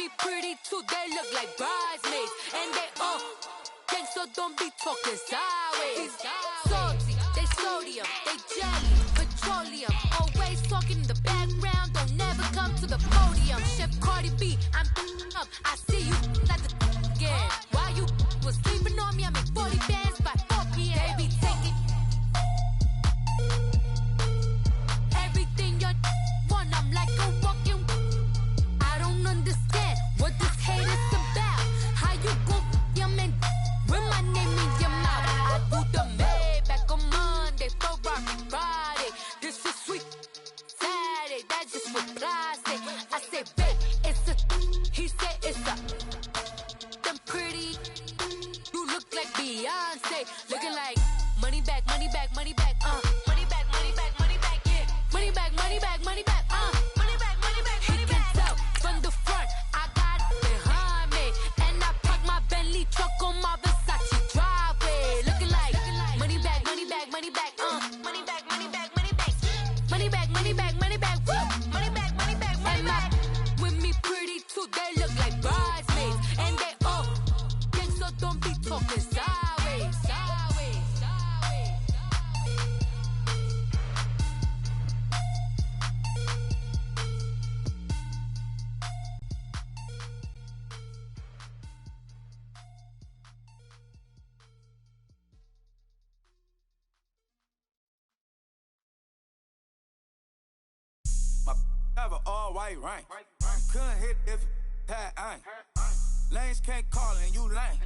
me pretty too, they look like bridesmaids. And they all gang, so don't be talking sideways. Salty, they sodium, they jelly, petroleum. Always talking in the background, don't never come to the podium. Chef Cardi B, I'm up, I see you like the again. While you was sleeping on me, I make 40 bands by 4 p.m. Baby, take it. Everything you want, I'm like a walking. I don't understand what this hate is about. How you go your man with my name in your mouth? I do the Maybach on Monday, Ferrari Friday. This is sweet Saturday, that's just what I say. I say, babe, it's a. He said it's a. Them pretty. You look like Beyonce, looking like money back, money back, money back, money back, money back, money back, yeah. Money back, money back, money back, money back, money back. He can tell from the front, I got it behind me, and I park my Bentley truck on my Versace driveway, looking like money back, money back, money back, money back, money back, money back, money back, money back, money back, money back, money back, money back. With me pretty too, they look like bridesmaids, and they all gang, so don't be talking sideways, sideways, sideways. My have an all-white rank. Couldn't hit if you had ain't. Lanes can't call and you lame.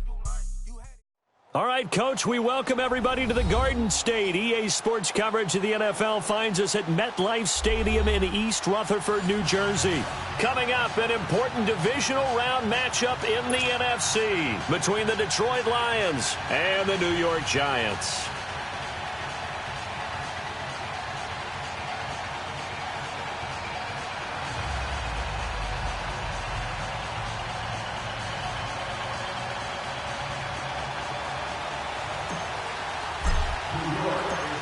All right, Coach, we welcome everybody to the Garden State. EA Sports coverage of the NFL finds us at MetLife Stadium in East Rutherford, New Jersey. Coming up, an important divisional round matchup in the NFC between the Detroit Lions and the New York Giants.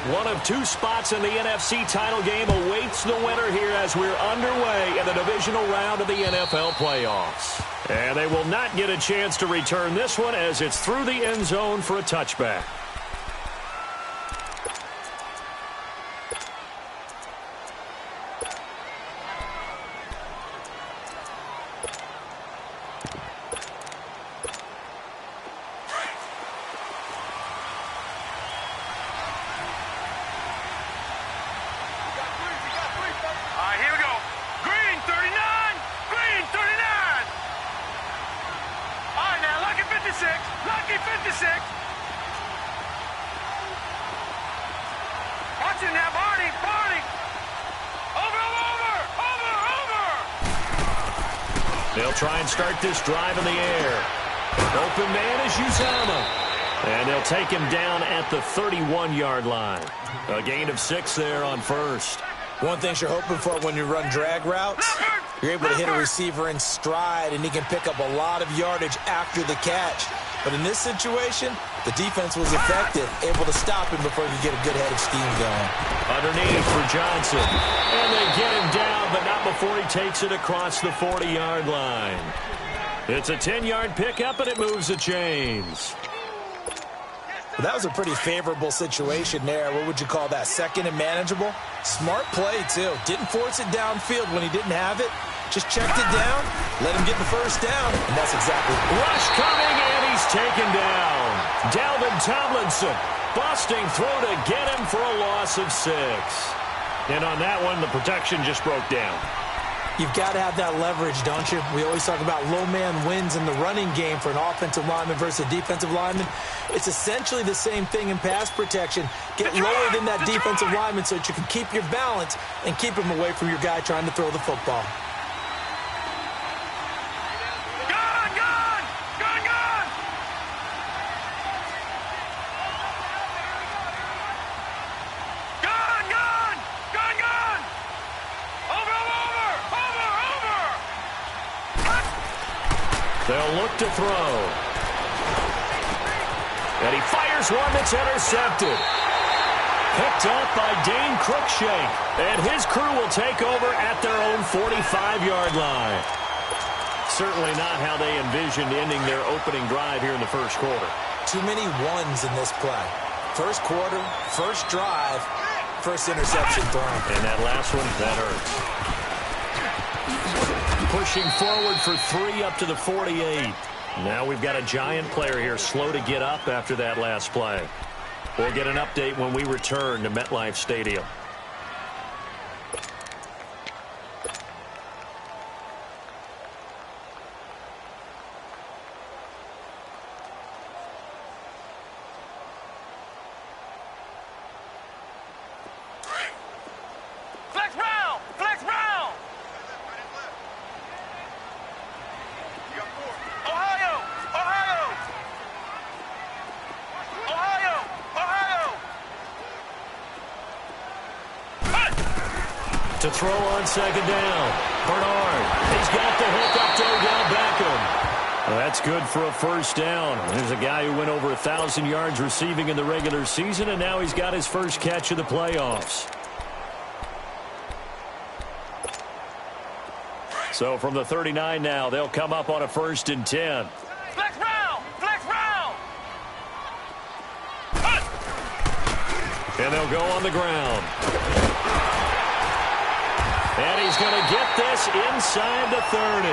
One of two spots in the NFC title game awaits the winner here as we're underway in the divisional round of the NFL playoffs. And they will not get a chance to return this one as it's through the end zone for a touchback. They'll try and start this drive in the air. Open man is Uzama. And they'll take him down at the 31-yard line. A gain of 6 there on first. One thing you're hoping for when you run drag routes, you're able to hit a receiver in stride, and he can pick up a lot of yardage after the catch. But in this situation, the defense was effective, able to stop him before he could get a good head of steam going. Underneath for Johnson. And they get him down, but not before he takes it across the 40-yard line. It's a 10-yard pickup, and it moves the chains. Well, that was a pretty favorable situation there. What would you call that? Second and manageable? Smart play, too. Didn't force it downfield when he didn't have it. Just checked it down, let him get the first down, and that's exactly rush coming, and he's taken down. Dalvin Tomlinson busting through to get him for a loss of 6. And on that one, the protection just broke down. You've got to have that leverage, don't you? We always talk about low man wins in the running game for an offensive lineman versus a defensive lineman. It's essentially the same thing in pass protection. Get lower than that defensive lineman so that you can keep your balance and keep him away from your guy trying to throw the football. They'll look to throw. And he fires one that's intercepted. Picked up by Dane Cruikshank. And his crew will take over at their own 45-yard line. certainly not how they envisioned ending their opening drive here in the first quarter. Too many ones in this play. First quarter, first drive, first interception thrown. And that last one, that hurts. Pushing forward for 3 up to the 48. Now we've got a giant player here slow to get up after that last play. We'll get an update when we return to MetLife Stadium. To throw on second down. Bernard. He's got the hookup to Odell Beckham. Well, that's good for a first down. There's a guy who went over 1,000 yards receiving in the regular season, and now he's got his first catch of the playoffs. So from the 39 now, they'll come up on a 1st and 10. Flex round! Flex round! And they'll go on the ground. And he's going to get this inside the 30.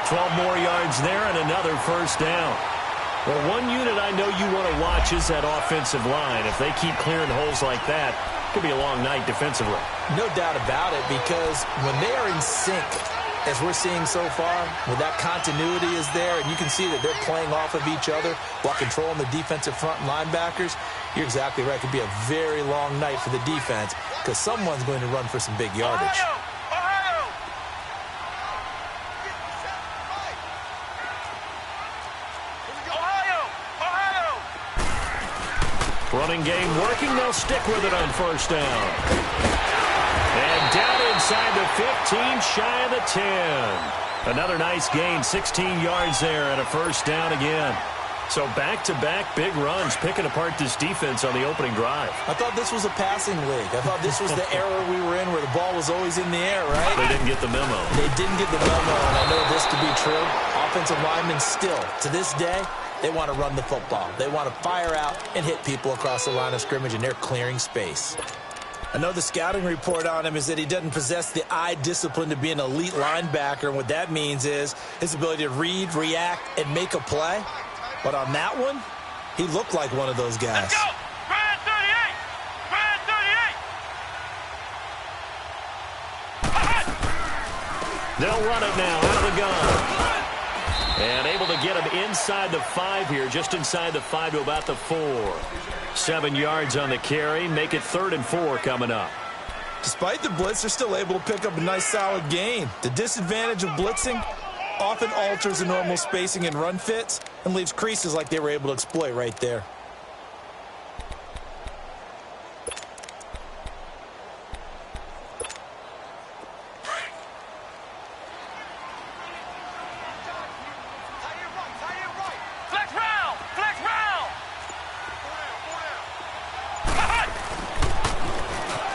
12 more yards there and another first down. Well, one unit I know you want to watch is that offensive line. If they keep clearing holes like that, it could be a long night defensively. No doubt about it, because when they are in sync, as we're seeing so far, when that continuity is there and you can see that they're playing off of each other while controlling the defensive front and linebackers, you're exactly right. It could be a very long night for the defense because someone's going to run for some big yardage. Running game working. They'll stick with it on first down. And down inside the 15, shy of the 10. Another nice gain, 16 yards there and a first down again. So back-to-back big runs, picking apart this defense on the opening drive. I thought this was a passing league. I thought this was the era we were in where the ball was always in the air, right? They didn't get the memo. They didn't get the memo, and I know this to be true. Offensive linemen still, to this day, they want to run the football. They want to fire out and hit people across the line of scrimmage, and they're clearing space. I know the scouting report on him is that he doesn't possess the eye discipline to be an elite linebacker, and what that means is his ability to read, react, and make a play. But on that one, he looked like one of those guys. Let's go! Brand 38! Brand 38! They'll run it now out of the gun. And able to get him inside the 5 here, just inside the 5 to about the 4. 7 yards on the carry, make it 3rd and 4 coming up. Despite the blitz, they're still able to pick up a nice solid gain. The disadvantage of blitzing often alters the normal spacing and run fits and leaves creases like they were able to exploit right there.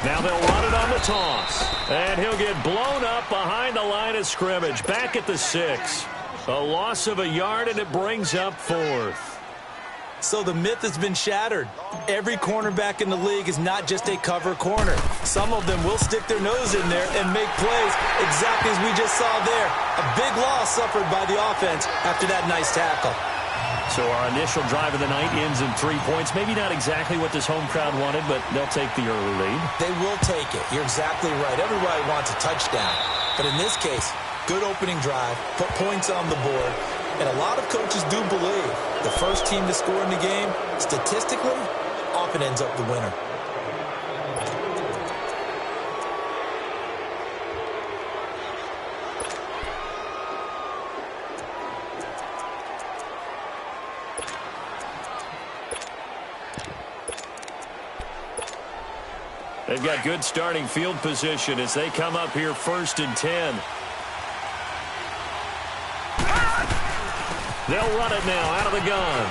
Now they'll run it on the toss. And he'll get blown up behind the line of scrimmage. Back at the 6. A loss of a yard, and it brings up 4th. So the myth has been shattered. Every cornerback in the league is not just a cover corner. Some of them will stick their nose in there and make plays exactly as we just saw there. A big loss suffered by the offense after that nice tackle. So our initial drive of the night ends in 3 points. Maybe not exactly what this home crowd wanted, but they'll take the early lead. They will take it. You're exactly right. Everybody wants a touchdown. But in this case, good opening drive, put points on the board, and a lot of coaches do believe the first team to score in the game, statistically, often ends up the winner. They've got good starting field position as they come up here 1st and 10. They'll run it now out of the gun.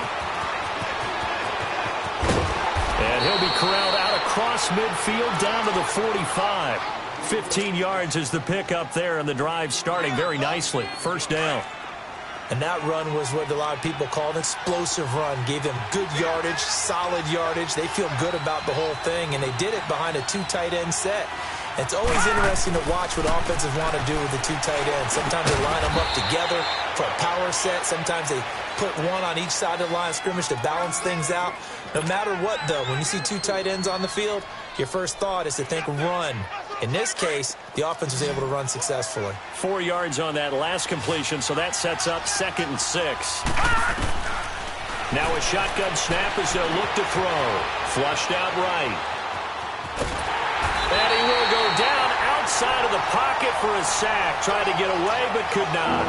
And he'll be corralled out across midfield down to the 45. 15 yards is the pickup there, and the drive starting very nicely. First down. And that run was what a lot of people call an explosive run. Gave them good yardage, solid yardage. They feel good about the whole thing, and they did it behind a 2 tight end set. It's always interesting to watch what offenses want to do with the 2 tight ends. Sometimes they line them up together for a power set. Sometimes they put one on each side of the line of scrimmage to balance things out. No matter what, though, when you see 2 tight ends on the field, your first thought is to think run. In this case, the offense was able to run successfully. 4 yards on that last completion, so that sets up 2nd and 6. Now a shotgun snap as they'll look to throw. Flushed out right. And he will go down outside of the pocket for a sack. Tried to get away, but could not.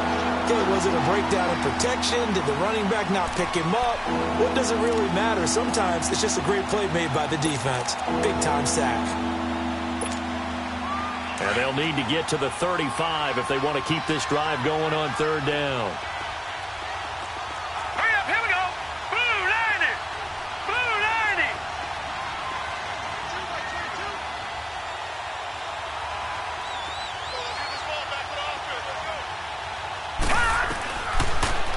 Okay, was it a breakdown in protection? Did the running back not pick him up? What does it really matter? Sometimes it's just a great play made by the defense. Big-time sack. And they'll need to get to the 35 if they want to keep this drive going on 3rd down. Hurry up, here we go. Blue lining. Blue lining.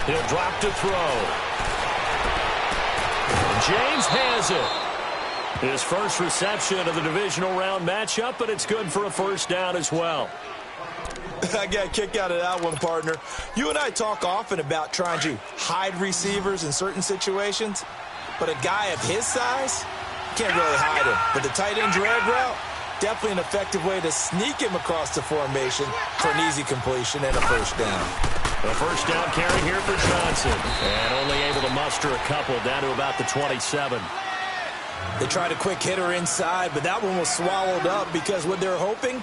He'll drop to throw. James has it. His first reception of the divisional round matchup, but it's good for a 1st down as well. I got a kick out of that one, partner. You and I talk often about trying to hide receivers in certain situations, but a guy of his size can't really hide him. But the tight end drag route, definitely an effective way to sneak him across the formation for an easy completion and a 1st down. A 1st down carry here for Johnson, and only able to muster a couple down to about the 27. They tried a quick hitter inside, but that one was swallowed up because what they're hoping,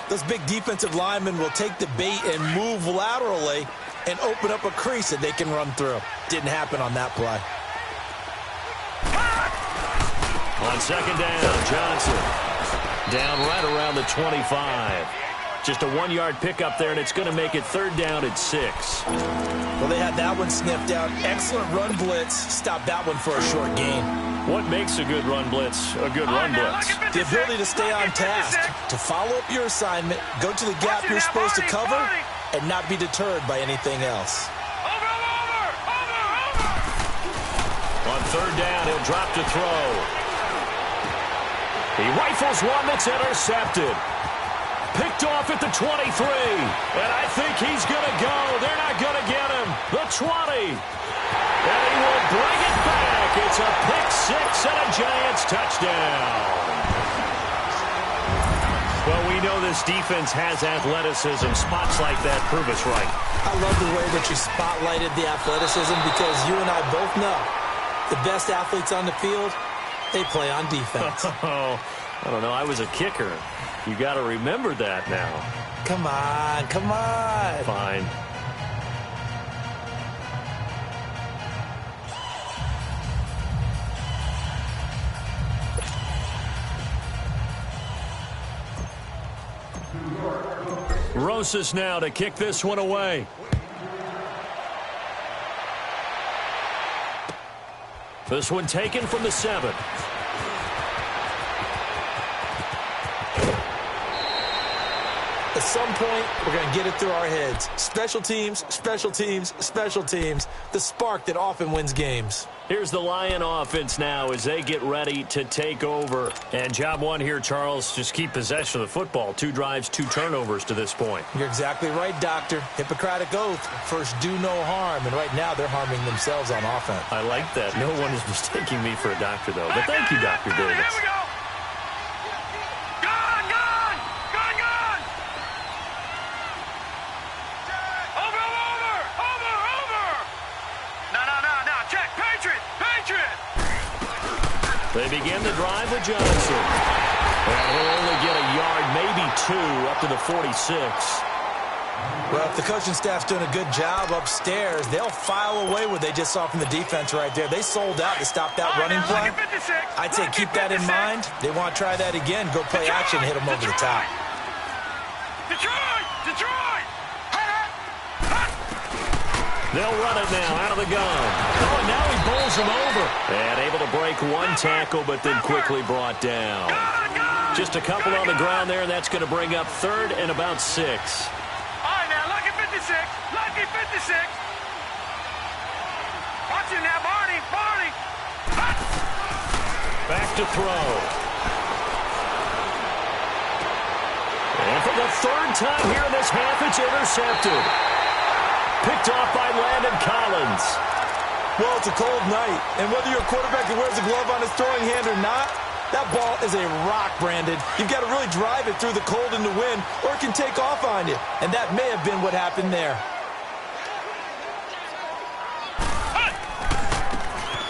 those big defensive linemen will take the bait and move laterally and open up a crease that they can run through. Didn't happen on that play. On 2nd down, Johnson down right around the 25. Just a 1-yard pickup there, and it's going to make it 3rd down at 6. Well, they had that one sniffed out. Excellent run blitz. Stopped that one for a short gain. What makes a good run blitz a good run blitz? The ability to stay on task, to follow up your assignment, go to the gap you're supposed to cover, and not be deterred by anything else. On 3rd down, he'll drop to throw. He rifles one that's intercepted. Picked off at the 23. And I think he's going to go. They're not going to get him. The 20. And he will bring it back. It's a pick 6 and a Giants touchdown. Well, we know this defense has athleticism. Spots like that prove us right. I love the way that you spotlighted the athleticism because you and I both know the best athletes on the field, they play on defense. Oh, I don't know. I was a kicker. You got to remember that now. Come on, come on. Fine. Rosas now to kick this one away. This one taken from the 7. At some point, we're going to get it through our heads. Special teams, special teams, special teams. The spark that often wins games. Here's the Lion offense now as they get ready to take over. And job one here, Charles, just keep possession of the football. 2 drives, 2 turnovers to this point. You're exactly right, Doctor. Hippocratic oath. First, do no harm. And right now, they're harming themselves on offense. I like that. No one is mistaking me for a doctor, though. But thank you, Dr. Davis. Here we go. They begin the drive with Johnson. And he'll only get a yard, maybe 2, up to the 46. Well, if the coaching staff's doing a good job upstairs, they'll file away what they just saw from the defense right there. They sold out to stop that running play. I'd say keep that in mind. They want to try that again. Go play action, hit them over the top. Detroit! They'll run it now out of the gun. Oh, and now he bowls him over. And able to break 1 tackle, but then quickly brought down. Just a couple on the ground there, and that's going to bring up 3rd and about 6. All right, now, lucky 56. Lucky 56. Action now, Barney! Barney! Back to throw. And for the third time here in this half, it's intercepted. Picked off by Landon Collins. Well, it's a cold night, and whether you're a quarterback that wears a glove on his throwing hand or not, that ball is a rock, Brandon. You've got to really drive it through the cold and the wind, or it can take off on you. And that may have been what happened there.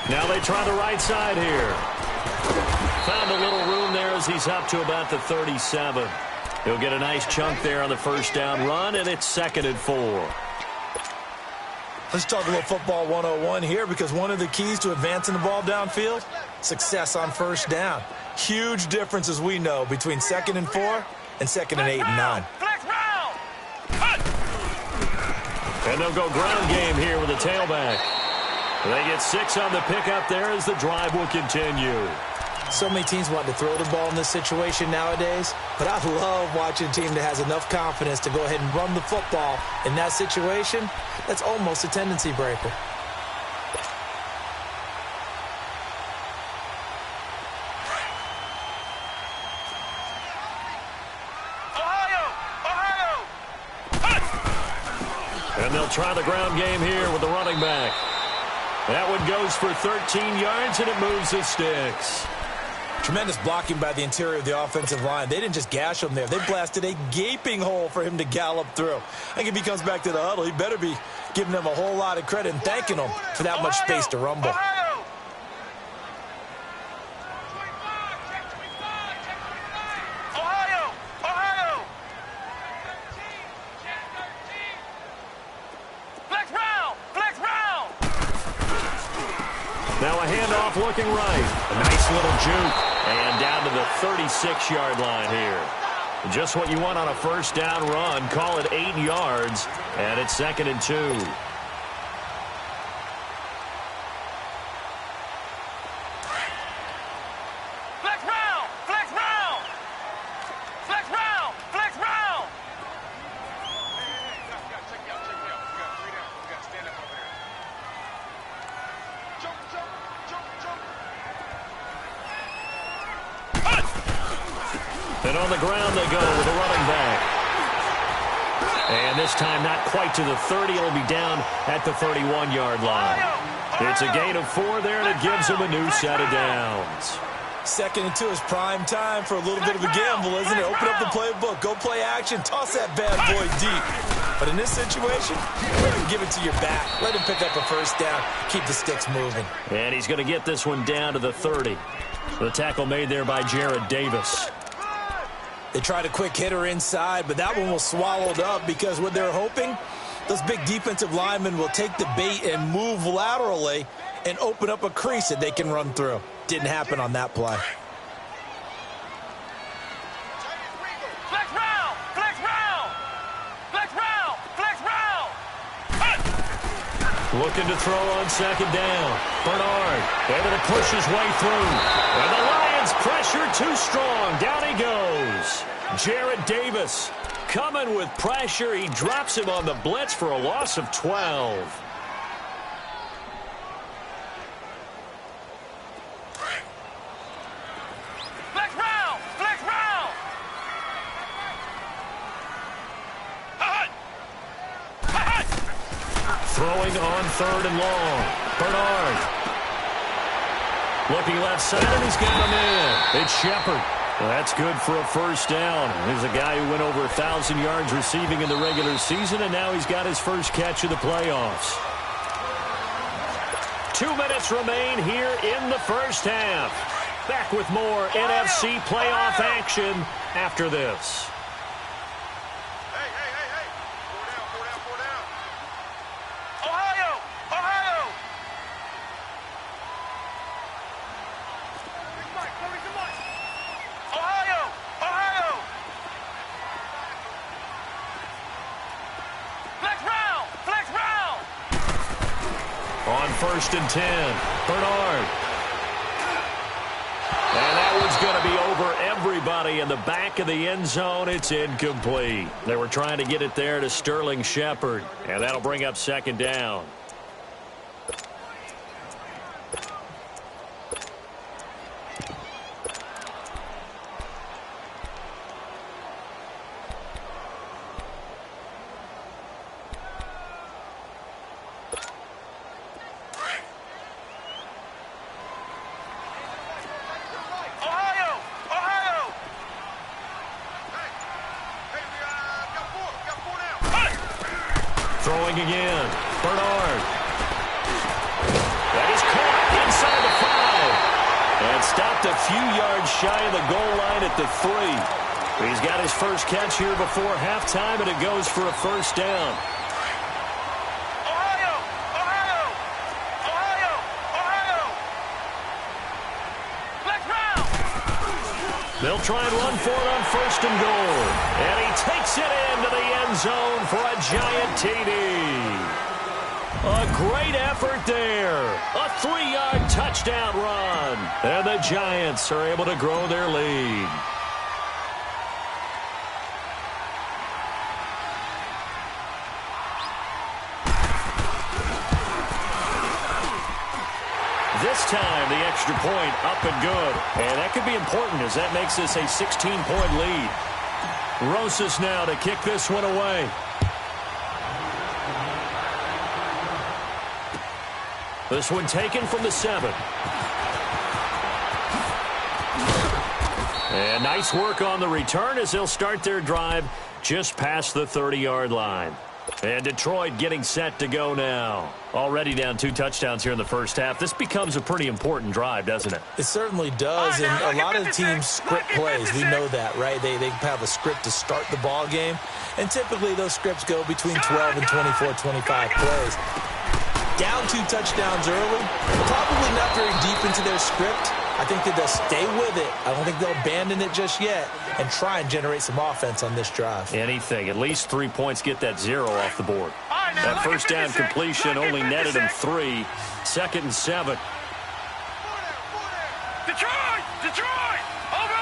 Now they try the right side here. Found a little room there as he's up to about the 37. He'll get a nice chunk there on the first down run, and it's 2nd and 4. Let's talk a little football 101 here, because one of the keys to advancing the ball downfield, success on first down. Huge difference, as we know, between 2nd and 4 and 2nd and 8 and 9. And they'll go ground game here with a tailback. They get 6 on the pickup there as the drive will continue. So many teams want to throw the ball in this situation nowadays, but I love watching a team that has enough confidence to go ahead and run the football in that situation. That's almost a tendency breaker. And they'll try the ground game here with the running back. That one goes for 13 yards, and it moves the sticks. Tremendous blocking by the interior of the offensive line. They didn't just gash him there. They blasted a gaping hole for him to gallop through. I think if he comes back to the huddle, he better be giving them a whole lot of credit and thanking them for that much space to rumble. Now a handoff looking right. A nice little juke. And down to the 36-yard line here. Just what you want on a first down run. Call it 8 yards. And it's 2nd and 2. Flex round! Flex round! Flex round! Flex round! Check me out. You got 3 down. You got to stand up over there. Jump, jump, jump, jump. And on the ground they go with a running back. And this time not quite to the 30. It'll be down at the 31-yard line. It's a gain of 4 there, and it gives them a new set of downs. 2nd and 2 is prime time for a little bit of a gamble, isn't it? Open up the playbook, go play action, toss that bad boy deep. But in this situation, let him give it to your back. Let him pick up a first down. Keep the sticks moving. And he's going to get this one down to the 30. The tackle made there by Jarrad Davis. They tried a quick hitter inside, but that one was swallowed up because what they're hoping, those big defensive linemen will take the bait and move laterally and open up a crease that they can run through. Didn't happen on that play. Flex round! Flex round! Flex round! Flex round! Looking to throw on 2nd down. Bernard able to push his way through. And the Lions pressure too strong. Down he goes. Jarrad Davis coming with pressure. He drops him on the blitz for a loss of 12. Throwing on 3rd and long. Bernard. Looking left side, and he's got him in. It's Shepard. Well, that's good for a first down. He's a guy who went over 1,000 yards receiving in the regular season, and now he's got his first catch of the playoffs. 2 minutes remain here in the first half. Back with more NFC playoff action after this. On 1st and 10, Bernard. And that one's going to be over everybody in the back of the end zone. It's incomplete. They were trying to get it there to Sterling Shepard, and that'll bring up 2nd down. throwing again. Bernard. That is caught inside the 5. And stopped a few yards shy of the goal line at the 3. He's got his first catch here before halftime, and it goes for a first down. They'll try and run for it on first and goal. And he takes it into the end zone for a giant TD. A great effort there. A 3-yard touchdown run. And the Giants are able to grow their lead. This time, the extra point up and good. And that could be important as that makes this a 16-point lead. Rosas now to kick this one away. This one taken from the 7. And nice work on the return as they'll start their drive just past the 30-yard line. And Detroit getting set to go now. Already down 2 touchdowns here in the first half. This becomes a pretty important drive, doesn't it? It certainly does, and a lot of the teams script plays. We know that, right? They have a script to start the ball game, and typically those scripts go between 12 and 24, 25 plays. Down 2 touchdowns early, probably not very deep into their script. I think that they'll stay with it. I don't think they'll abandon it just yet and try and generate some offense on this drive. Anything. At least 3 points get that 0 off the board. That first down completion only netted him 3. 2nd and 7. Detroit! Detroit! Over!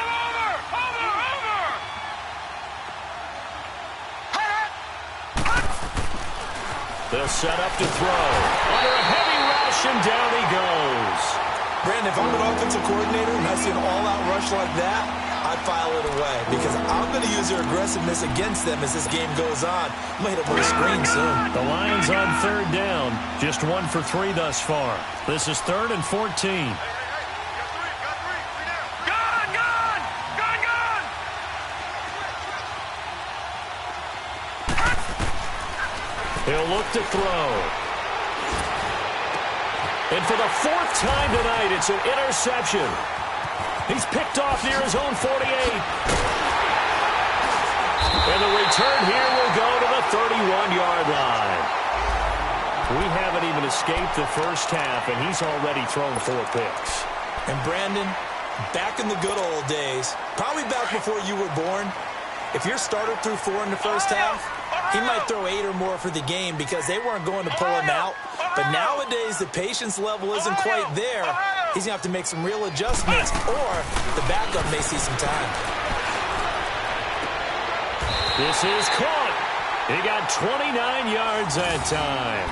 They'll set up to throw. Under a heavy rush, and down he goes. Brandon, if I'm an offensive coordinator and I see an all-out rush like that, I file it away because I'm going to use their aggressiveness against them as this game goes on. I'm going to hit them with a screen soon. The Lions on 3rd down. Just 1 for 3 thus far. This is 3rd and 14. He'll look to throw. And for the 4th time tonight, it's an interception. He's picked off near his own 48. And the return here will go to the 31-yard line. We haven't even escaped the first half, and he's already thrown 4 picks. And Brandon, back in the good old days, probably back before you were born, if your starter threw 4 in the first half, he might throw 8 or more for the game because they weren't going to pull him out. But nowadays, the patience level isn't quite there. He's going to have to make some real adjustments, or the backup may see some time. This is caught. He got 29 yards that time.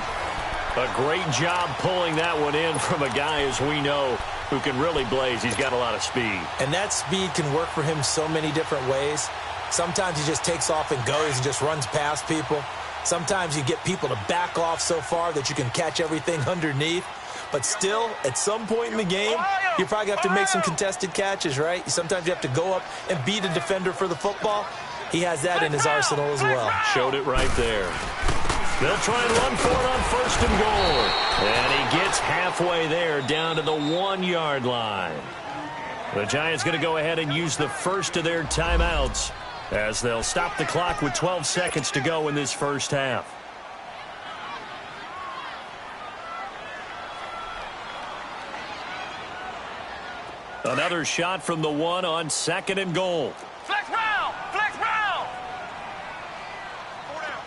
A great job pulling that one in from a guy, as we know, who can really blaze. He's got a lot of speed. And that speed can work for him so many different ways. Sometimes he just takes off and goes and just runs past people. Sometimes you get people to back off so far that you can catch everything underneath. But still, at some point in the game, you probably have to make some contested catches, right? Sometimes you have to go up and beat a defender for the football. He has that in his arsenal as well. Showed it right there. They'll try and run for it on 1st and goal. And he gets halfway there down to the 1-yard line. The Giants going to go ahead and use the first of their timeouts as they'll stop the clock with 12 seconds to go in this first half. Another shot from the 1 on 2nd and goal. Flex round! Flex round! 4 down!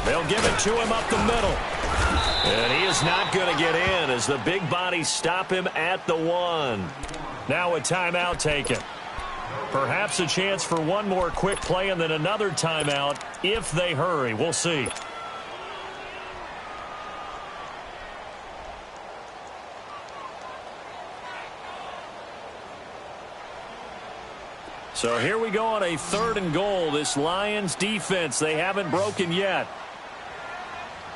They'll give it to him up the middle. And he is not going to get in as the big bodies stop him at the 1. Now a timeout taken. Perhaps a chance for one more quick play and then another timeout if they hurry. We'll see. So here we go on a 3rd and goal. This Lions defense, they haven't broken yet.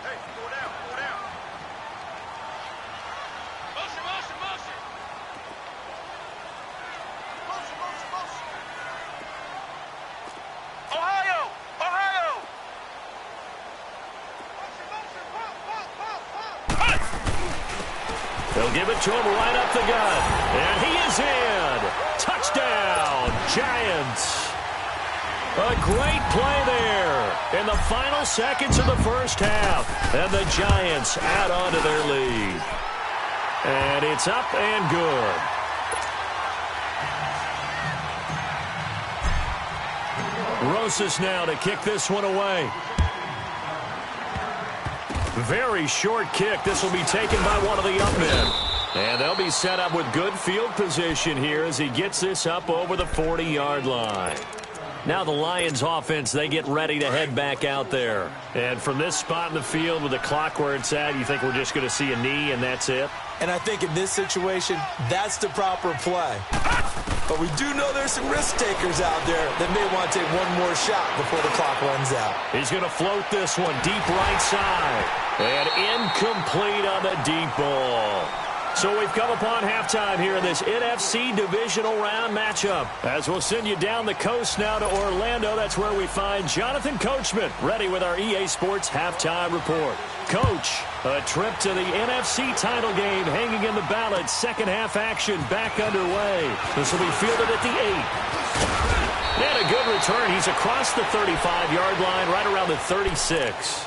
Hey, 4 down, 4 down. Motion, motion, motion. Motion, motion, motion. Ohio! They'll give it to him right up the gut. And he is in. Touchdown, Giants. A great play there in the final seconds of the first half. And the Giants add on to their lead. And it's up and good. Rosas now to kick this one away. Very short kick. This will be taken by one of the up men. And they'll be set up with good field position here as he gets this up over the 40-yard line. Now the Lions offense, they get ready to head back out there. And from this spot in the field with the clock where it's at, you think we're just going to see a knee and that's it? And I think in this situation, that's the proper play. But we do know there's some risk takers out there that may want to take one more shot before the clock runs out. He's going to float this one deep right side. And incomplete on the deep ball. So we've come upon halftime here in this NFC divisional round matchup. As we'll send you down the coast now to Orlando, that's where we find Jonathan Coachman ready with our EA Sports halftime report. Coach, a trip to the NFC title game hanging in the balance. Second half action back underway. This will be fielded at the 8. And a good return. He's across the 35-yard line, right around the 36.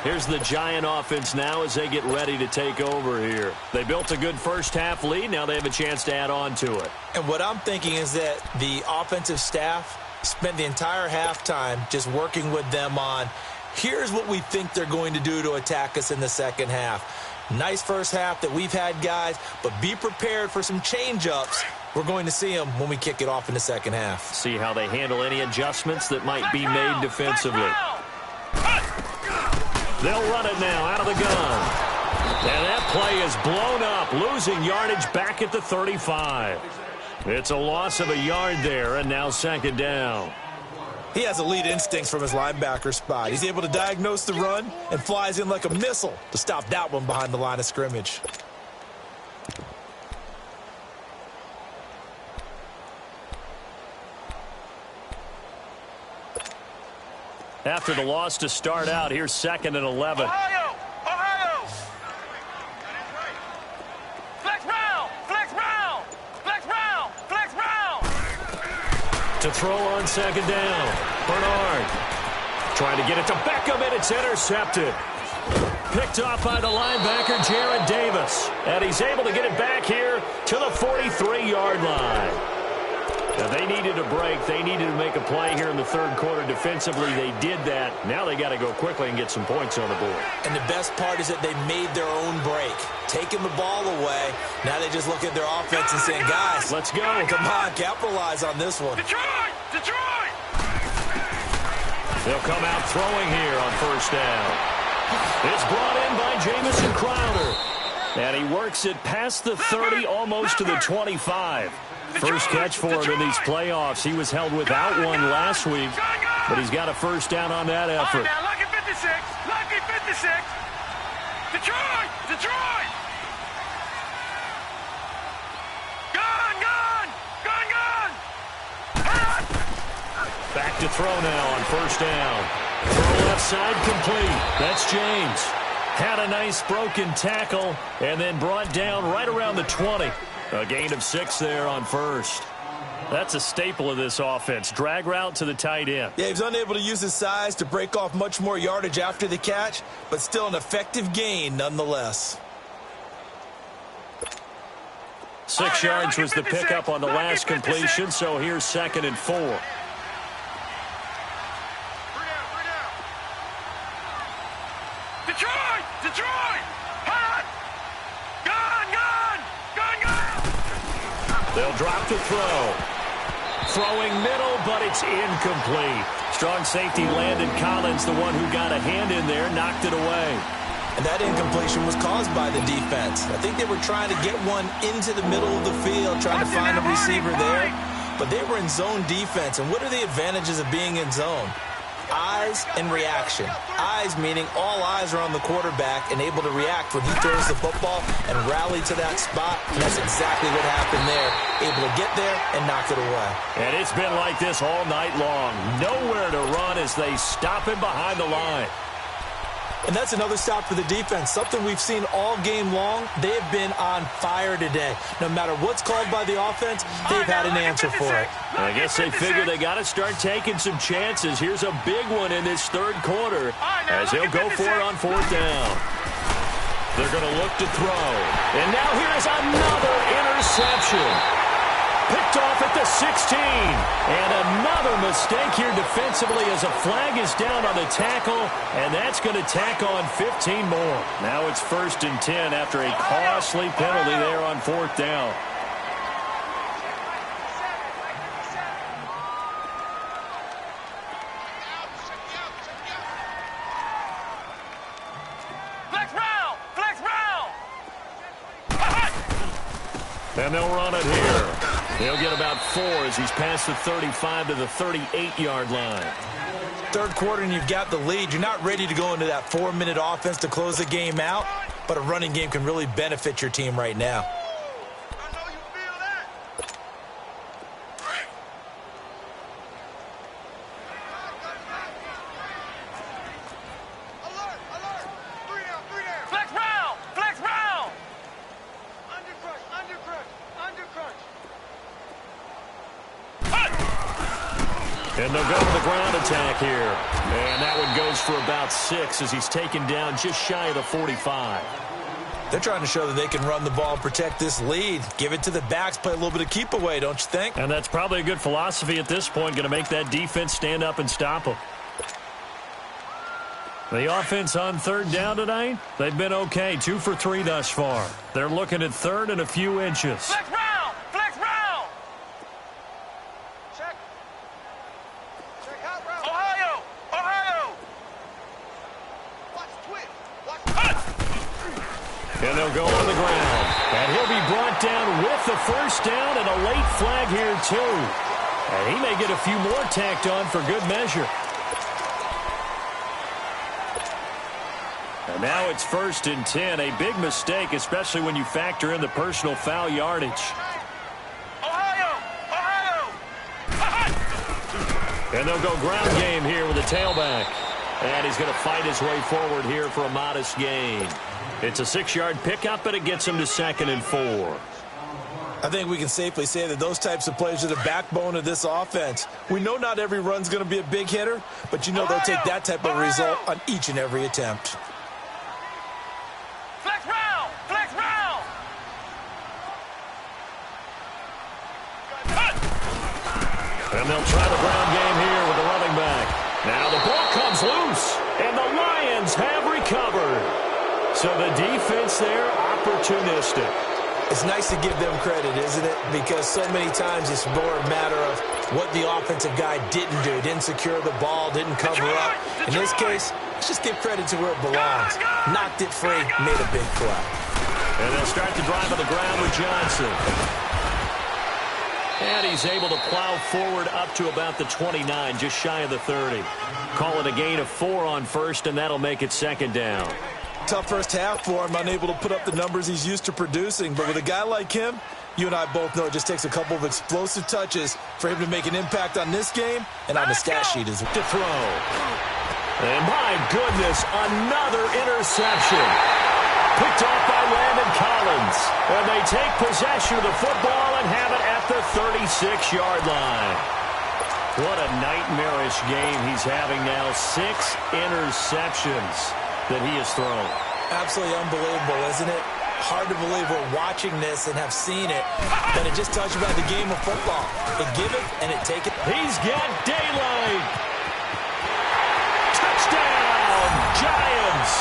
Here's the Giant offense now as they get ready to take over here. They built a good first half lead. Now they have a chance to add on to it. And what I'm thinking is that the offensive staff spent the entire halftime just working with them on, here's what we think they're going to do to attack us in the second half. Nice first half that we've had, guys, but be prepared for some change-ups. We're going to see them when we kick it off in the second half. See how they handle any adjustments that might be made defensively. They'll run it now out of the gun. And that play is blown up, losing yardage back at the 35. It's a loss of a yard there, and now second down. He has elite instincts from his linebacker spot. He's able to diagnose the run and flies in like a missile to stop that one behind the line of scrimmage. After the loss to start out, here's 2nd and 11. Ohio! Ohio! Flex round! Flex round! Flex round! Flex round! To throw on second down. Bernard trying to get it to Beckham, and it's intercepted. Picked off by the linebacker, Jared Davis. And he's able to get it back here to the 43-yard line. Now, they needed a break. They needed to make a play here in the third quarter defensively. They did that. Now they got to go quickly and get some points on the board. And the best part is that they made their own break. Taking the ball away. Now they just look at their offense and saying, guys, let's go. Come on, capitalize on this one. Detroit! Detroit! They'll come out throwing here on first down. It's brought in by Jamison Crowder. And he works it past the 30, almost to the 25. First catch for him in these playoffs. He was held without one last week, but he's got a first down on that effort. Now, lucky 56. Lucky 56. Detroit! Detroit! Gun! Gun! Gun! Gun! Back to throw now on first down. Throw left side complete. That's James. Had a nice broken tackle and then brought down right around the 20. A gain of 6 there on first. That's a staple of this offense. Drag route to the tight end. Yeah, he was unable to use his size to break off much more yardage after the catch, but still an effective gain nonetheless. 6 yards was the pickup on the last completion, so here's 2nd and 4. Detroit! Detroit! Hot! Gun! Gun! Gun! Gun! They'll drop the throw. Throwing middle, but it's incomplete. Strong safety Landon Collins, the one who got a hand in there, knocked it away. And that incompletion was caused by the defense. I think they were trying to get one into the middle of the field, trying to find a receiver there. But they were in zone defense. And what are the advantages of being in zone? Eyes and reaction. Eyes meaning all eyes are on the quarterback and able to react when he throws the football and rally to that spot. And that's exactly what happened there. Able to get there and knock it away. And it's been like this all night long. Nowhere to run as they stop him behind the line. And that's another stop for the defense, something we've seen all game long. They have been on fire today. No matter what's called by the offense, they've had an answer for it. I guess they figure they got to start taking some chances. Here's a big one in this third quarter as they'll go for it on fourth down. They're going to look to throw. And now here's another interception. Picked off at the 16. And another mistake here defensively as a flag is down on the tackle, and that's going to tack on 15 more. Now it's 1st and 10 after a costly penalty there on fourth down. And they'll run it here. He'll get about 4 as he's past the 35 to the 38-yard line. Third quarter and you've got the lead. You're not ready to go into that 4-minute offense to close the game out, but a running game can really benefit your team right now. And they'll go to the ground attack here. And that one goes for about 6 as he's taken down just shy of the 45. They're trying to show that they can run the ball and protect this lead. Give it to the backs, play a little bit of keep away, don't you think? And that's probably a good philosophy at this point, going to make that defense stand up and stop them. The offense on third down tonight, they've been okay, 2 for 3 thus far. They're looking at third and a few inches. And they'll go on the ground. And he'll be brought down with the first down and a late flag here, too. And he may get a few more tacked on for good measure. And now it's 1st and 10. A big mistake, especially when you factor in the personal foul yardage. And they'll go ground game here with a tailback. And he's going to fight his way forward here for a modest gain. It's a 6-yard pickup, and it gets him to 2nd and 4. I think we can safely say that those types of plays are the backbone of this offense. We know not every run's going to be a big hitter, but you know they'll take that type of result on each and every attempt. Flex round! Flex round! And they'll try the ground game here with the running back. Now the ball comes loose, and the Lions have recovered. So the defense there, opportunistic. It's nice to give them credit, isn't it? Because so many times it's more a matter of what the offensive guy didn't do. Didn't secure the ball, didn't cover up. In this case, let's just give credit to where it belongs. Knocked it free, made a big play. And they'll start the drive on the ground with Johnson. And he's able to plow forward up to about the 29, just shy of the 30. Call it a gain of 4 on first, and that'll make it 2nd down. Tough first half for him, unable to put up the numbers he's used to producing. But with a guy like him, you and I both know it just takes a couple of explosive touches for him to make an impact on this game and on the stat sheet as well. To throw. And my goodness, another interception. Picked off by Landon Collins. And they take possession of the football and have it at the 36-yard line. What a nightmarish game he's having now. 6 interceptions that he has thrown. Absolutely unbelievable, isn't it? Hard to believe we're watching this and have seen it, but it just tells you about the game of football. It giveth and it taketh. He's got daylight. Touchdown, Giants.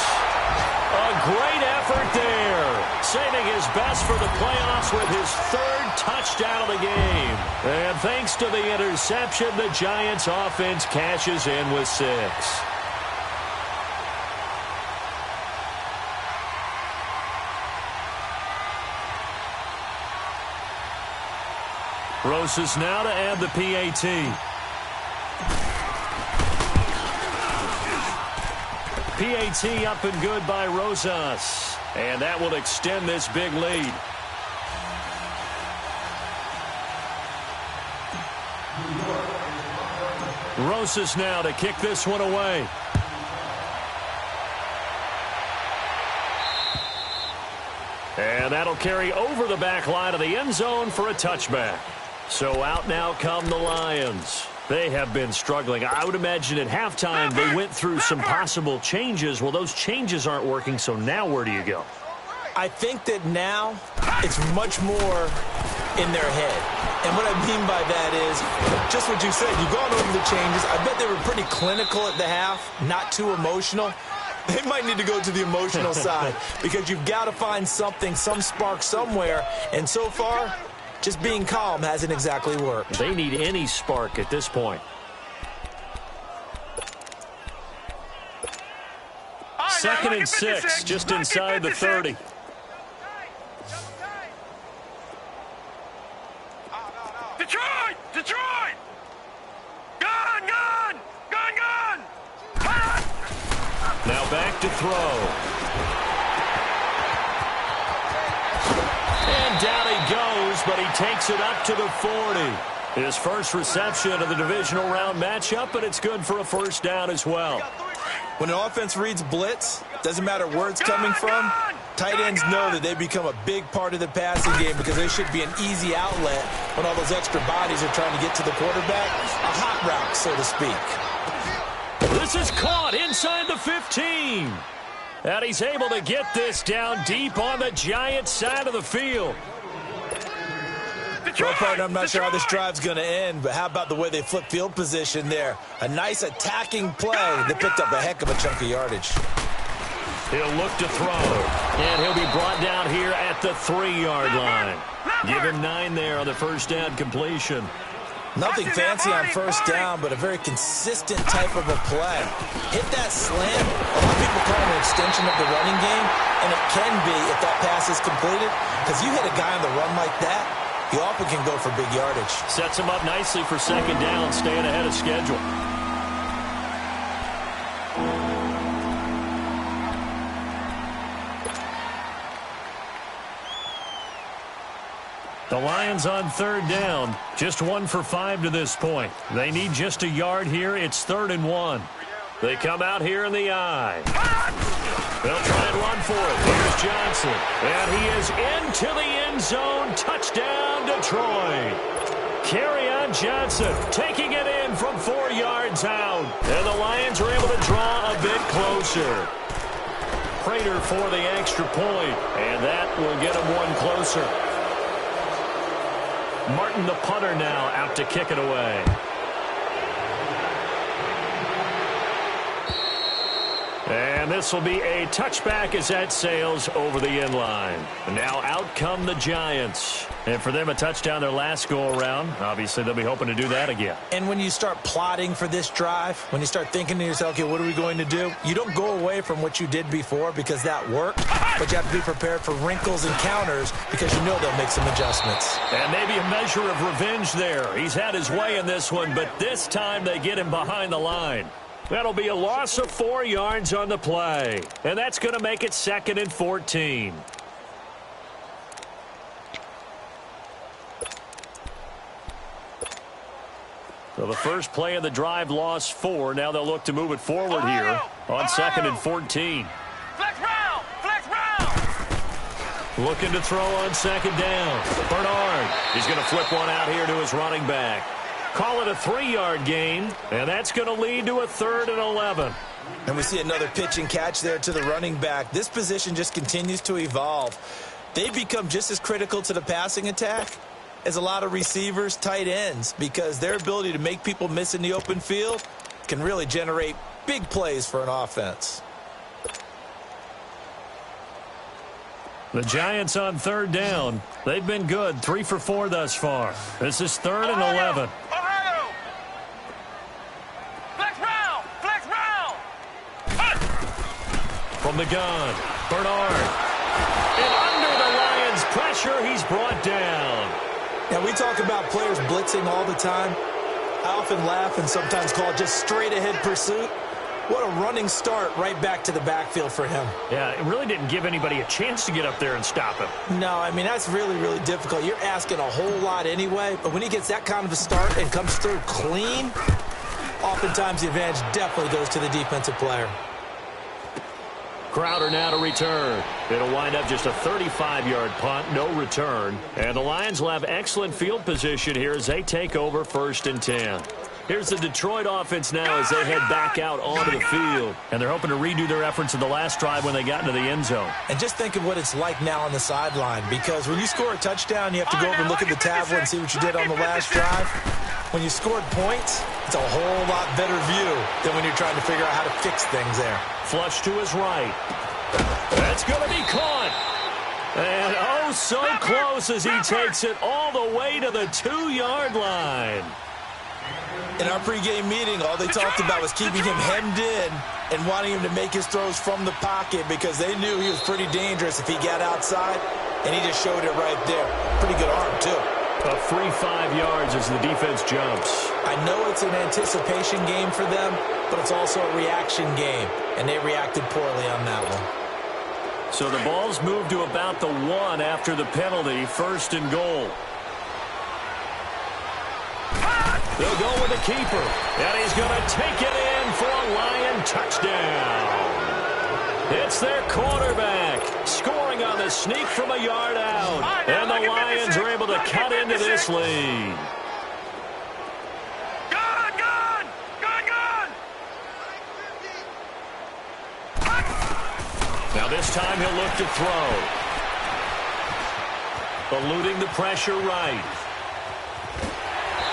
A great effort there. Saving his best for the playoffs with his 3rd touchdown of the game. And thanks to the interception, the Giants offense cashes in with 6. Rosas now to add the PAT. PAT up and good by Rosas. And that will extend this big lead. Rosas now to kick this one away. And that'll carry over the back line of the end zone for a touchback. So out now come the Lions. They have been struggling. I would imagine at halftime they went through some possible changes. Well, those changes aren't working, so now where do you go? I think that now it's much more in their head. And what I mean by that is just what you said. You've gone over the changes. I bet they were pretty clinical at the half, not too emotional. They might need to go to the emotional side because you've got to find something, some spark somewhere. And so far, just being calm hasn't exactly worked. They need any spark at this point. Second and 6, just inside the 30. Detroit! Detroit! Gun! Gun! Gun! Gun! Now back to throw. And down he goes, but he takes it up to the 40. His first reception of the divisional round matchup, but it's good for a first down as well. When an offense reads blitz, doesn't matter where it's coming from, tight ends know that they become a big part of the passing game because they should be an easy outlet when all those extra bodies are trying to get to the quarterback. A hot route, so to speak. This is caught inside the 15. And he's able to get this down deep on the Giants side of the field. Well, partner, I'm not sure how this drive's going to end, but how about the way they flip field position there? A nice attacking play that picked up a heck of a chunk of yardage. He'll look to throw, and he'll be brought down here at the 3-yard line. Give him 9 there on the first down completion. Nothing fancy on first down, but a very consistent type of a play. Hit that slam. A lot of people call it an extension of the running game, and it can be if that pass is completed, because you hit a guy on the run like that, you often can go for big yardage. Sets him up nicely for second down, staying ahead of schedule. The Lions on third down, just 1 for 5 to this point. They need just a yard here. It's 3rd and 1. They come out here in the eye. They'll try and run for it. Here's Johnson. And he is into the end zone. Touchdown, Detroit. Kerryon Johnson taking it in from 4 yards out. And the Lions are able to draw a bit closer. Prater for the extra point. And that will get him 1 closer. Martin, the punter, now out to kick it away. And this will be a touchback as that sails over the end line. Now out come the Giants. And for them, a touchdown their last go-around. Obviously, they'll be hoping to do that again. And when you start plotting for this drive, when you start thinking to yourself, okay, what are we going to do? You don't go away from what you did before because that worked. But you have to be prepared for wrinkles and counters because you know they'll make some adjustments. And maybe a measure of revenge there. He's had his way in this one, but this time they get him behind the line. That'll be a loss of 4 yards on the play. And that's going to make it 2nd and 14. So the first play of the drive lost 4. Now they'll look to move it forward here on 2nd and 14. Flex round! Flex round! Looking to throw on 2nd down. Bernard. He's going to flip one out here to his running back. Call it a 3-yard gain, and that's going to lead to a 3rd and 11. And we see another pitch and catch there to the running back. This position just continues to evolve. They become just as critical to the passing attack as a lot of receivers, tight ends, because their ability to make people miss in the open field can really generate big plays for an offense. The Giants on 3rd down. They've been good, 3 for 4 thus far. This is 3rd and 11. Ohio! Flex round! Flex round! From the gun, Bernard. And under the Lions' pressure, he's brought down. Now, we talk about players blitzing all the time. I often laugh and sometimes call it just straight-ahead pursuit. What a running start right back to the backfield for him. Yeah, it really didn't give anybody a chance to get up there and stop him. No, I mean, that's really, really difficult. You're asking a whole lot anyway, but when he gets that kind of a start and comes through clean, oftentimes the advantage definitely goes to the defensive player. Crowder now to return. It'll wind up just a 35-yard punt, no return. And the Lions will have excellent field position here as they take over 1st and 10. Here's the Detroit offense now as they head back out onto the field. And they're hoping to redo their efforts in the last drive when they got into the end zone. And just think of what it's like now on the sideline, because when you score a touchdown, you have to go over and look at the tablet and see what you did on the last drive. When you scored points, it's a whole lot better view than when you're trying to figure out how to fix things there. Flush to his right. That's going to be caught. And oh, so close as he takes it all the way to the 2-yard line. In our pregame meeting, all they talked about was keeping him hemmed in and wanting him to make his throws from the pocket because they knew he was pretty dangerous if he got outside, and he just showed it right there. Pretty good arm, too. A free 5 yards as the defense jumps. I know it's an anticipation game for them, but it's also a reaction game, and they reacted poorly on that one. So the ball's moved to about the 1 after the penalty, 1st and goal. They'll go with the keeper, and he's going to take it in for a Lion touchdown. It's their quarterback scoring on the sneak from a yard out, and the Lions are able to cut into this lead. Now this time he'll look to throw. Eluding the pressure right.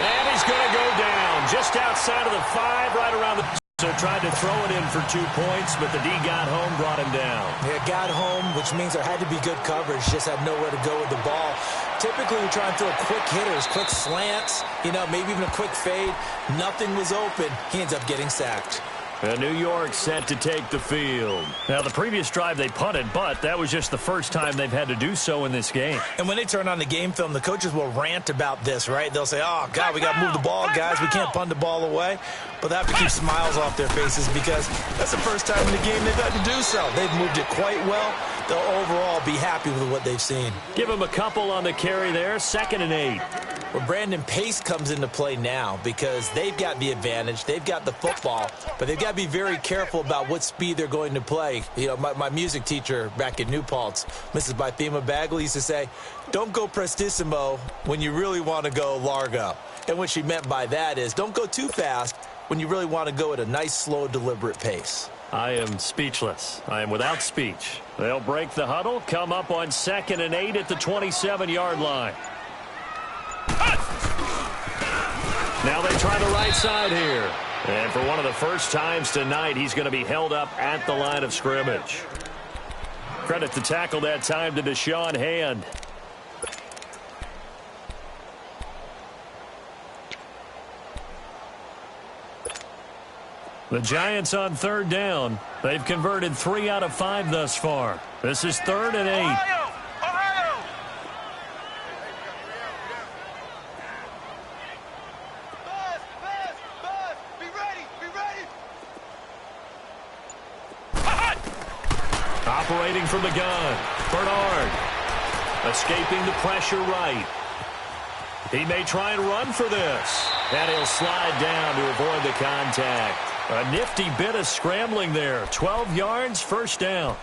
And he's going to go down just outside of the 5, right around the... So tried to throw it in for 2 points, but the D got home, brought him down. Yeah, got home, which means there had to be good coverage. Just had nowhere to go with the ball. Typically, we try and throw quick hitters, quick slants, maybe even a quick fade. Nothing was open. He ends up getting sacked. And New York set to take the field. Now, the previous drive they punted, but that was just the first time they've had to do so in this game. And when they turn on the game film, the coaches will rant about this, right? They'll say, oh, God, we got to move the ball, guys. We can't punt the ball away. But they have to keep smiles off their faces because that's the first time in the game they've had to do so. They've moved it quite well. They'll overall be happy with what they've seen. Give them a couple on the carry there, 2nd and 8. Well, Brandon, pace comes into play now because they've got the advantage. They've got the football, but they've got to be very careful about what speed they're going to play. My music teacher back in New Paltz, Mrs. Bythema Bagley, used to say, don't go prestissimo when you really want to go largo. And what she meant by that is don't go too fast when you really want to go at a nice, slow, deliberate pace. I am speechless. I am without speech. They'll break the huddle, come up on 2nd and 8 at the 27-yard line. Now they try the right side here. And for one of the first times tonight, he's going to be held up at the line of scrimmage. Credit the tackle that time to Deshaun Hand. The Giants on 3rd down. They've converted 3 out of 5 thus far. This is 3rd and 8. Operating from the gun, Bernard. Escaping the pressure right. He may try and run for this. And he'll slide down to avoid the contact. A nifty bit of scrambling there. 12 yards, 1st down.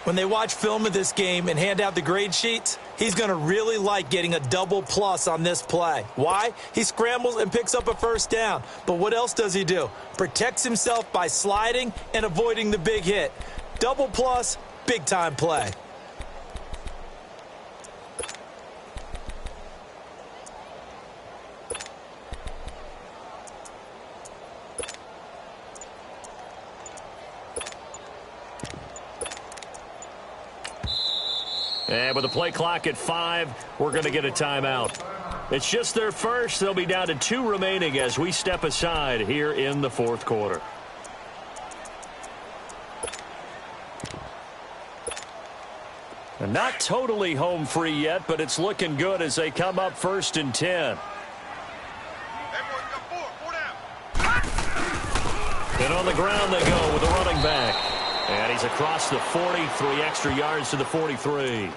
When they watch film of this game and hand out the grade sheets, he's going to really like getting a double plus on this play. Why? He scrambles and picks up a 1st down. But what else does he do? Protects himself by sliding and avoiding the big hit. Double plus, big-time play. And with the play clock at 5, we're going to get a timeout. It's just their first. They'll be down to 2 remaining as we step aside here in the 4th quarter. And not totally home free yet, but it's looking good as they come up 1st and 10. And on the ground they go with the running back. And he's across the 40, 3 extra yards to the 43.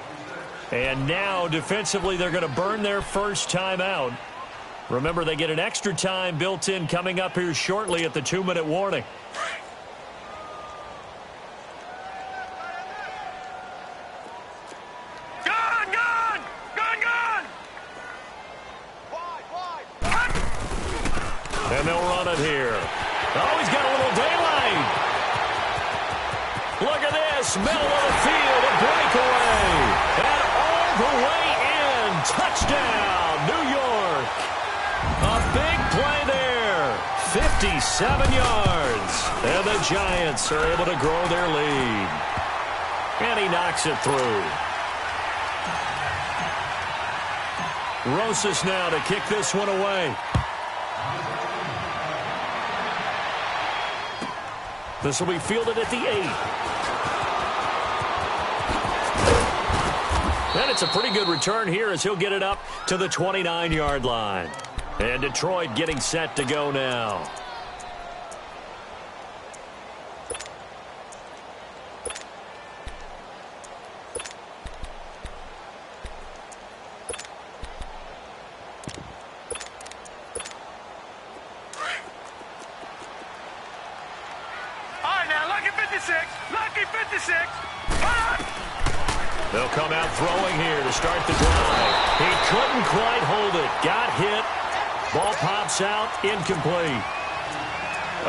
And now defensively they're going to burn their first timeout. Remember, they get an extra time built in coming up here shortly at the 2-minute warning. across middle of the field, a breakaway. And all the way in. Touchdown, New York. A big play there. 57 yards. And the Giants are able to grow their lead. And he knocks it through. Rosas now to kick this one away. This will be fielded at the 8. And it's a pretty good return here as he'll get it up to the 29-yard line. And Detroit getting set to go now. Lucky 56. They'll come out throwing here to start the drive. He couldn't quite hold it. Got hit. Ball pops out. Incomplete.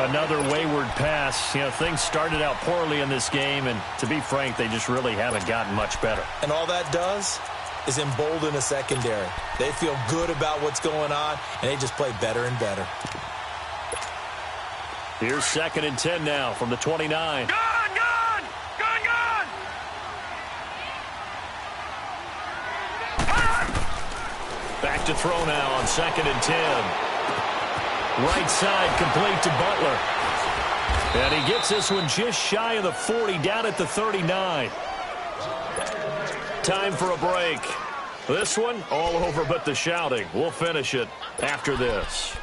Another wayward pass. You know, things started out poorly in this game, and to be frank, they just really haven't gotten much better. And all that does is embolden a secondary. They feel good about what's going on, and they just play better and better. Here's 2nd and 10 now from the 29. Gone! Back to throw now on 2nd and 10. Right side complete to Butler. And he gets this one just shy of the 40, down at the 39. Time for a break. This one all over but the shouting. We'll finish it after this.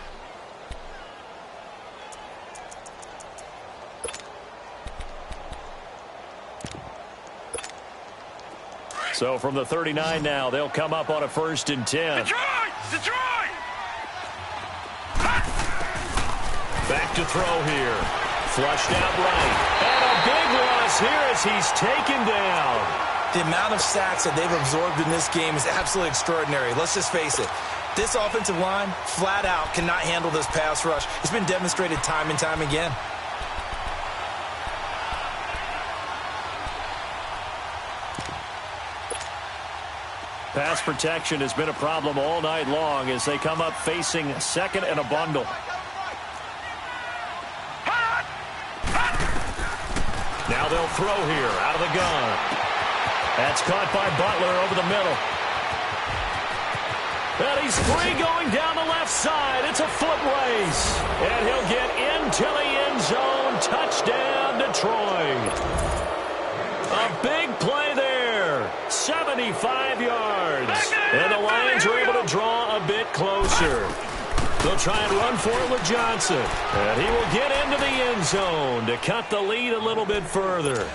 So from the 39 now, they'll come up on a 1st and 10. Detroit! Back to throw here. Flushed out right. And a big loss here as he's taken down. The amount of sacks that they've absorbed in this game is absolutely extraordinary. Let's just face it. This offensive line, flat out, cannot handle this pass rush. It's been demonstrated time and time again. Pass protection has been a problem all night long as they come up facing 2nd and a bundle. Now they'll throw here out of the gun. That's caught by Butler over the middle. And he's free going down the left side. It's a foot race. And he'll get into the end zone. Touchdown, Detroit. A big play there. 75 yards. And the Lions are able to draw a bit closer. They'll try and run for it with Johnson. And he will get into the end zone to cut the lead a little bit further.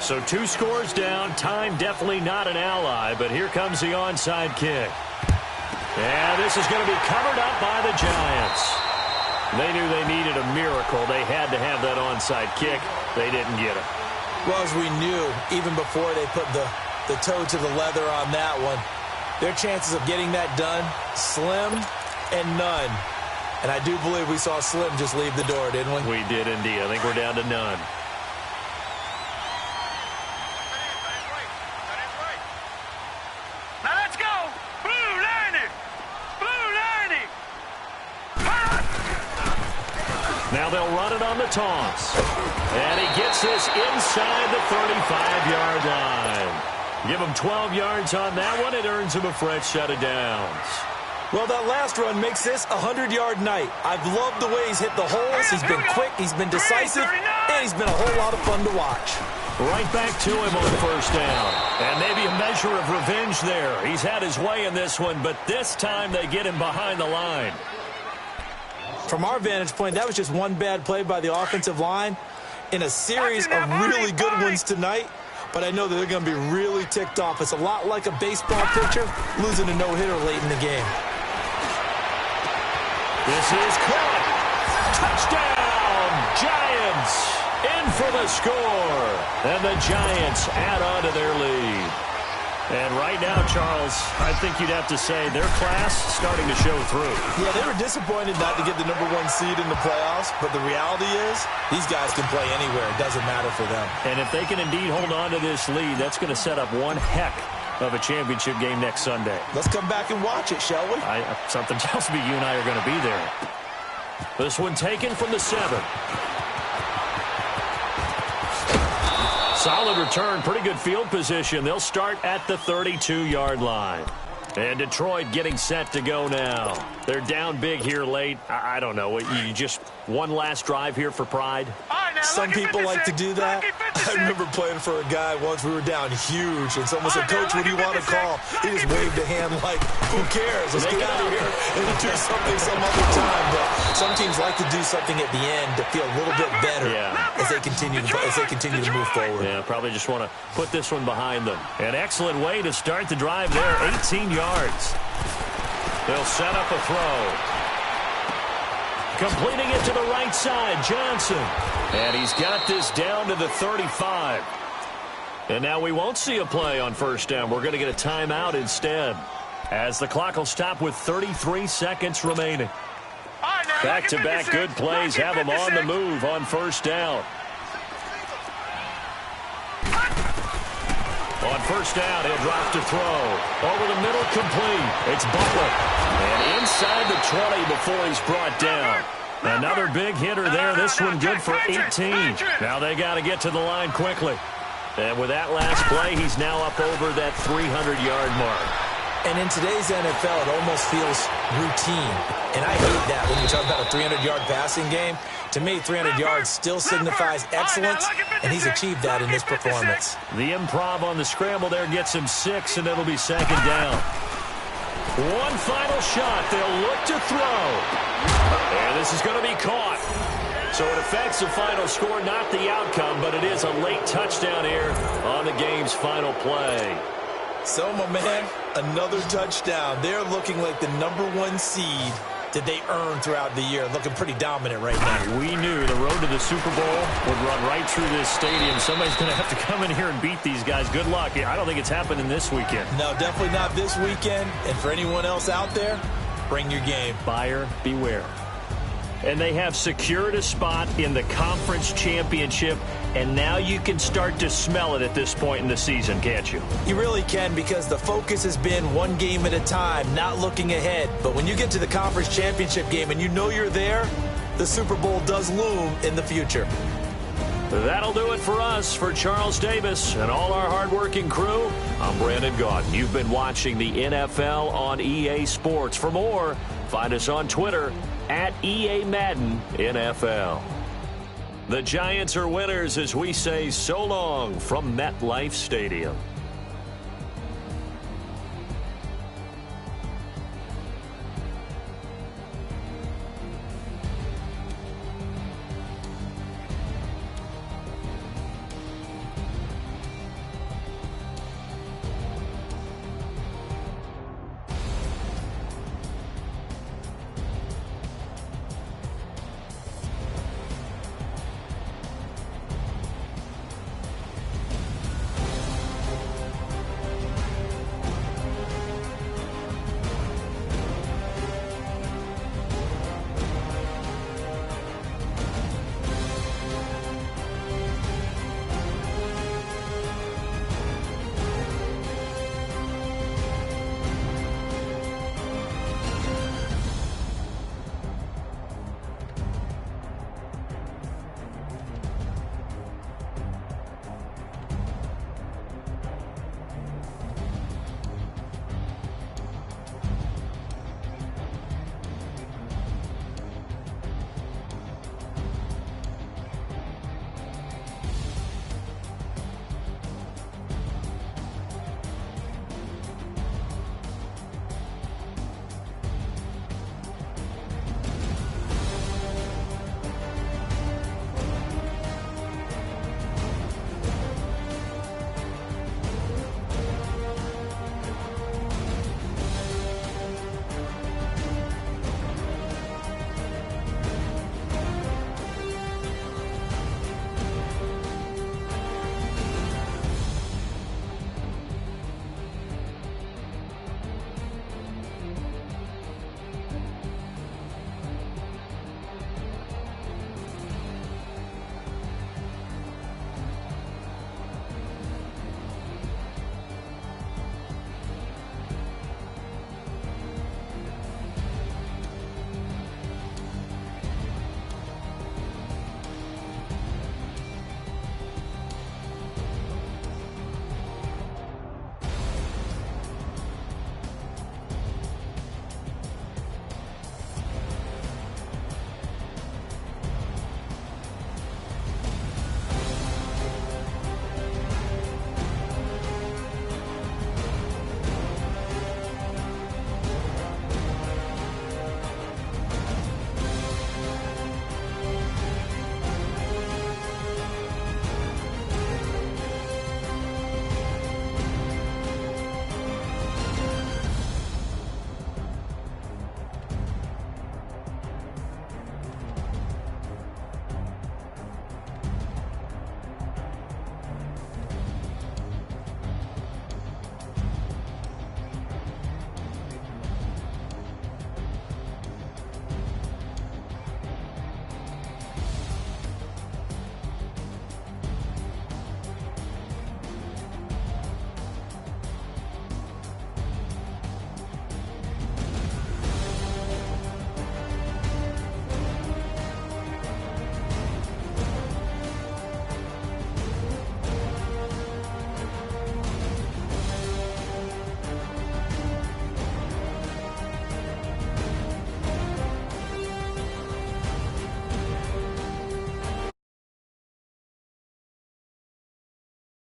So 2 scores down. Time definitely not an ally, but here comes the onside kick. And this is going to be covered up by the Giants. They knew they needed a miracle. They had to have that onside kick. They didn't get it. Well, as we knew, even before they put the toe to the leather on that one, their chances of getting that done, slim and none. And I do believe we saw Slim just leave the door, didn't we? We did indeed. I think we're down to none. Now let's go! Blue Lightning! Blue Lightning! Now they'll run it on the toss. And he gets this inside the 35-yard line. Give him 12 yards on that one. It earns him a fresh set of downs. Well, that last run makes this a 100-yard night. I've loved the way he's hit the holes. He's been quick, he's been decisive, and he's been a whole lot of fun to watch. Right back to him on 1st down. And maybe a measure of revenge there. He's had his way in this one, but this time they get him behind the line. From our vantage point, that was just one bad play by the offensive line in a series of really good ones tonight. But I know that they're going to be really ticked off. It's a lot like a baseball pitcher losing a no-hitter late in the game. This is caught. Touchdown, Giants. In for the score. And the Giants add on to their lead. And right now, Charles, I think you'd have to say their class starting to show through. Yeah, they were disappointed not to get the #1 seed in the playoffs, but the reality is these guys can play anywhere. It doesn't matter for them. And if they can indeed hold on to this lead, that's going to set up one heck of a championship game next Sunday. Let's come back and watch it, shall we? Something tells me you and I are going to be there. This one taken from the 7. Solid return, pretty good field position. They'll start at the 32-yard line. And Detroit getting set to go now. They're down big here late. I don't know. You just one last drive here for pride? Some people like to do that. I remember playing for a guy once. We were down huge, and someone said, "Coach, what do you want to call?" He just waved a hand like, "Who cares? Let's get out of here and do something some other time." But some teams like to do something at the end to feel a little bit better as they continue to move forward. Yeah, probably just want to put this one behind them. An excellent way to start the drive there, 18 yards. They'll set up a throw. Completing it to the right side, Johnson. And he's got this down to the 35. And now we won't see a play on first down. We're going to get a timeout instead, as the clock will stop with 33 seconds remaining. Back-to-back good plays have them on the move on first down. On first down, he'll drop to throw. Over the middle, complete. It's Butler. And inside the 20 before he's brought down. Another big hitter there. This one good for 18. Now they got to get to the line quickly. And with that last play, he's now up over that 300-yard mark. And in today's NFL, it almost feels routine. And I hate that when you talk about a 300-yard passing game. To me, 300 yards still signifies excellence, and he's achieved that in this performance. The improv on the scramble there gets him 6, and it'll be second down. One final shot. They'll look to throw. And this is going to be caught. So it affects the final score, not the outcome, but it is a late touchdown here on the game's final play. So, my man, another touchdown. They're looking like the #1 seed that they earned throughout the year, looking pretty dominant right now. We knew the road to the Super Bowl would run right through this stadium. Somebody's going to have to come in here and beat these guys. Good luck. I don't think it's happening this weekend. No, definitely not this weekend. And for anyone else out there, bring your game. Buyer beware. And they have secured a spot in the conference championship, and now you can start to smell it at this point in the season, can't you? You really can, because the focus has been one game at a time, not looking ahead. But when you get to the conference championship game and you know you're there, the Super Bowl does loom in the future. That'll do it for us. For Charles Davis and all our hardworking crew, I'm Brandon Gaudin. You've been watching the NFL on EA Sports. For more, find us on Twitter at EA Madden NFL. The Giants are winners as we say so long from MetLife Stadium.